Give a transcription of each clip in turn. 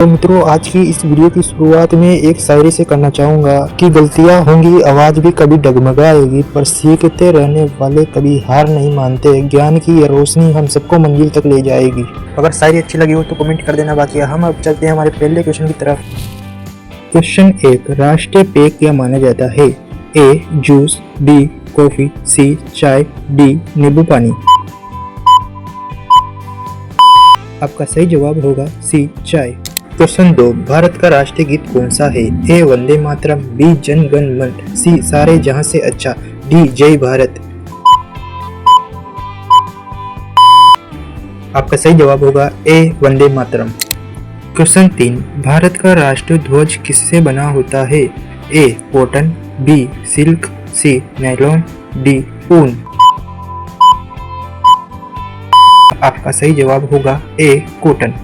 तो मित्रों, आज की इस वीडियो की शुरुआत में एक शायरी से करना चाहूँगा कि गलतियाँ होंगी, आवाज़ भी कभी डगमगाएगी, पर सीखते रहने वाले कभी हार नहीं मानते। ज्ञान की ये रोशनी हम सबको मंजिल तक ले जाएगी। अगर शायरी अच्छी लगी हो तो कमेंट कर देना। बाकी हम अब चलते हैं हमारे पहले क्वेश्चन की तरफ। क्वेश्चन 1, राष्ट्रीय पेय क्या माना जाता है? ए जूस, बी कॉफी, सी चाय, डी नींबू पानी। आपका सही जवाब होगा सी चाय। क्वेश्चन 2, भारत का राष्ट्रीय गीत कौन सा है? ए वंदे मातरम, बी जन गण मन, सी सारे जहां से अच्छा, डी जय भारत। आपका सही जवाब होगा ए वंदे मातरम। क्वेश्चन 3, भारत का राष्ट्रीय ध्वज किससे बना होता है? ए कॉटन, बी सिल्क, सी नायलॉन, डी ऊन। आपका सही जवाब होगा ए कॉटन।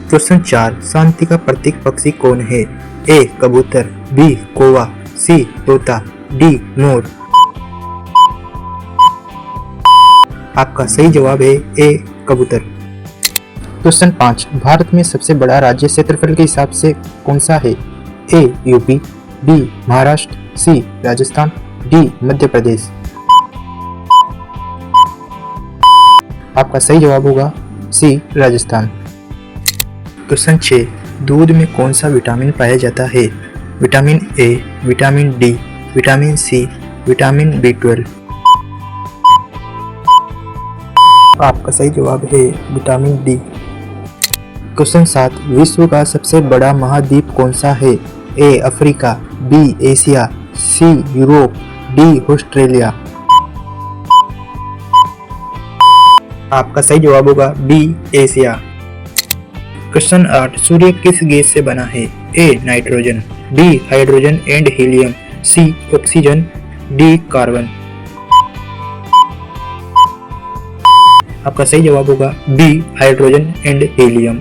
क्वेश्चन 4, शांति का प्रतीक पक्षी कौन है? ए कबूतर, बी कौवा, सी तोता, डी मोर। आपका सही जवाब है ए कबूतर। क्वेश्चन 5, भारत में सबसे बड़ा राज्य क्षेत्रफल के हिसाब से कौन सा है? ए यूपी, बी महाराष्ट्र, सी राजस्थान, डी मध्य प्रदेश। आपका सही जवाब होगा सी राजस्थान। क्वेश्चन 6, दूध में कौन सा विटामिन पाया जाता है? Vitamin A, vitamin D, vitamin C, vitamin B12। आपका सही जवाब है विटामिन डी। क्वेश्चन 7, विश्व का सबसे बड़ा महाद्वीप कौन सा है? A Africa, B Asia, C Europe, D Australia. आपका सही जवाब होगा बी एशिया। क्वेश्चन 8, सूर्य किस गैस से बना है? A nitrogen, B hydrogen and helium, C oxygen, D carbon. आपका सही जवाब होगा B hydrogen and helium.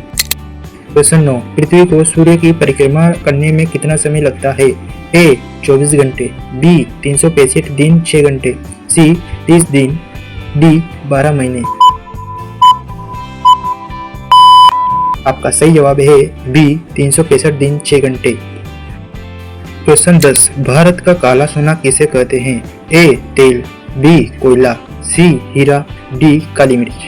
Question 9, पृथ्वी को सूर्य की परिक्रमा करने में कितना समय लगता है? ए 24 घंटे, बी 365 दिन 6 घंटे, सी 30 दिन, डी 12 महीने। आपका सही जवाब है बी 365 दिन 6 घंटे। क्वेश्चन 10, भारत का काला सोना किसे कहते हैं? ए तेल, बी कोयला, सी हीरा, डी काली मिर्च।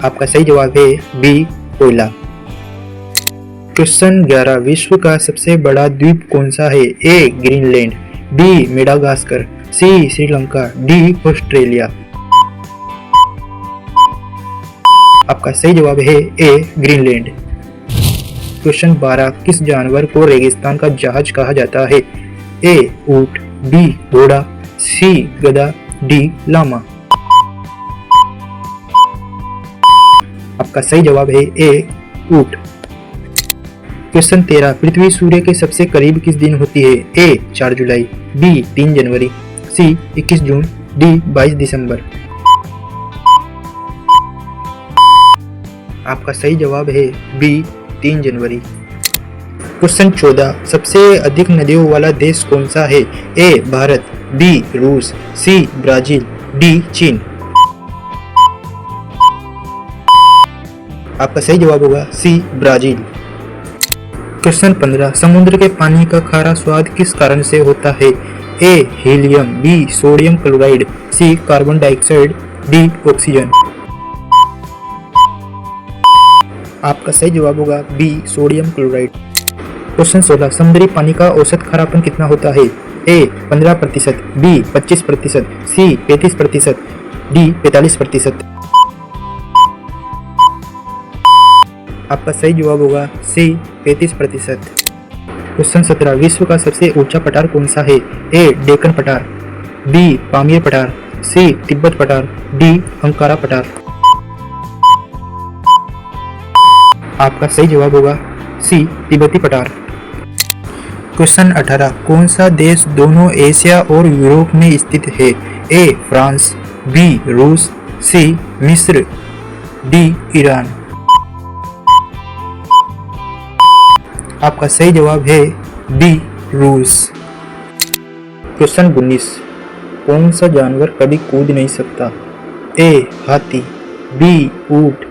आपका सही जवाब है बी कोयला। क्वेश्चन 11, विश्व का सबसे बड़ा द्वीप कौन सा है? ए ग्रीनलैंड, बी मेडागास्कर, सी श्रीलंका, डी ऑस्ट्रेलिया। आपका सही जवाब है ए ग्रीनलैंड। क्वेश्चन 12, किस जानवर को रेगिस्तान का जहाज कहा जाता है? ए ऊंट, बी घोड़ा, सी गधा, डी लामा। आपका सही जवाब है ए ऊंट। क्वेश्चन 13, पृथ्वी सूर्य के सबसे करीब किस दिन होती है? ए 4 जुलाई, बी 3 जनवरी, सी 21 जून, डी 22 दिसंबर। आपका सही जवाब है बी 3 जनवरी। क्वेश्चन 14, सबसे अधिक नदियों वाला देश कौन सा है? ए भारत, बी रूस, सी ब्राजील, डी चीन। आपका सही जवाब होगा सी ब्राजील। क्वेश्चन 15, समुद्र के पानी का खारा स्वाद किस कारण से होता है? ए हीलियम, बी सोडियम क्लोराइड, सी कार्बन डाइऑक्साइड, डी ऑक्सीजन। आपका सही जवाब होगा बी सोडियम क्लोराइड। क्वेश्चन 16, समुद्री पानी का औसत खारापन कितना होता है? ए 15%, बी 25%, सी 35%, डी 45%। आपका सही जवाब होगा सी 35%। क्वेश्चन 17, विश्व का सबसे ऊंचा पठार कौन सा है? ए डेक्कन पठार, बी पामीर पठार, सी तिब्बत पठार, डी अंकारा पठार। आपका सही जवाब होगा सी तिब्बती पठार। क्वेश्चन 18, कौन सा देश दोनों एशिया और यूरोप में स्थित है? ए फ्रांस, बी रूस, सी मिस्र, डी ईरान। आपका सही जवाब है बी रूस। क्वेश्चन 19, कौन सा जानवर कभी कूद नहीं सकता? ए हाथी, बी ऊंट,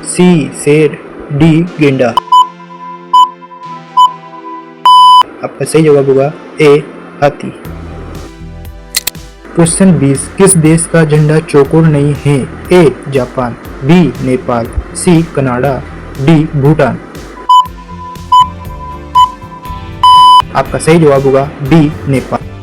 सी शेर, डी गेंडा। आपका सही जवाब होगा ए हाथी। क्वेश्चन 20, किस देश का झंडा चौकोर नहीं है? A Japan, B Nepal, C Canada, D Bhutan. आपका सही जवाब होगा बी नेपाल।